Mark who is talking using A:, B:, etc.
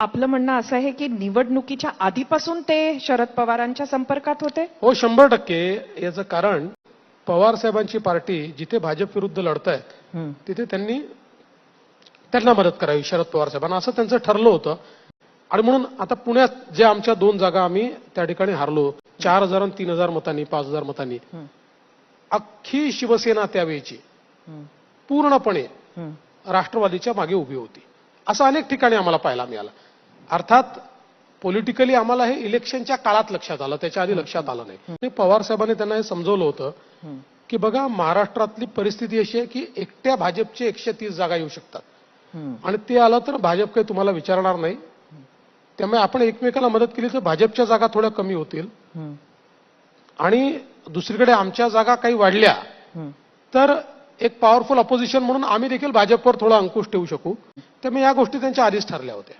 A: आपलं म्हणणं असं आहे की निवडणुकीच्या आधीपासून ते शरद पवारांच्या संपर्कात होते.
B: हो 100% याचं कारण पवार साहेबांची पार्टी जिथे भाजप विरुद्ध लढतायत तिथे त्यांना मदत करावी शरद पवार साहेबांना असं त्यांचं ठरलं होतं. आणि म्हणून आता पुण्यात जे आमच्या 2 जागा आम्ही त्या ठिकाणी हारलो 4,000 आणि 3,000 मतांनी 5,000 मतांनी अख्खी शिवसेना त्यावेळीची पूर्णपणे राष्ट्रवादीच्या मागे उभी होती. असं अनेक ठिकाणी आम्हाला पाहायला मिळालं. अर्थात पॉलिटिकली आम्हाला हे इलेक्शनच्या काळात लक्षात आलं, त्याच्या आधी लक्षात आलं नाही. आणि पवार साहेबांनी त्यांना हे समजवलं होतं की बघा महाराष्ट्रातली परिस्थिती अशी आहे की एकट्या भाजपचे 130 जागा येऊ शकतात आणि ते आलं तर भाजप काही तुम्हाला विचारणार नाही. त्यामुळे आपण एकमेकाला मदत केली तर भाजपच्या जागा थोड्या कमी होतील आणि दुसरीकडे आमच्या जागा काही वाढल्या तर एक पॉवरफुल अपोजिशन म्हणून आम्ही देखील भाजपवर थोडा अंकुश ठेवू शकू. त्यामुळे या गोष्टी त्यांच्या आधीच ठरल्या होत्या.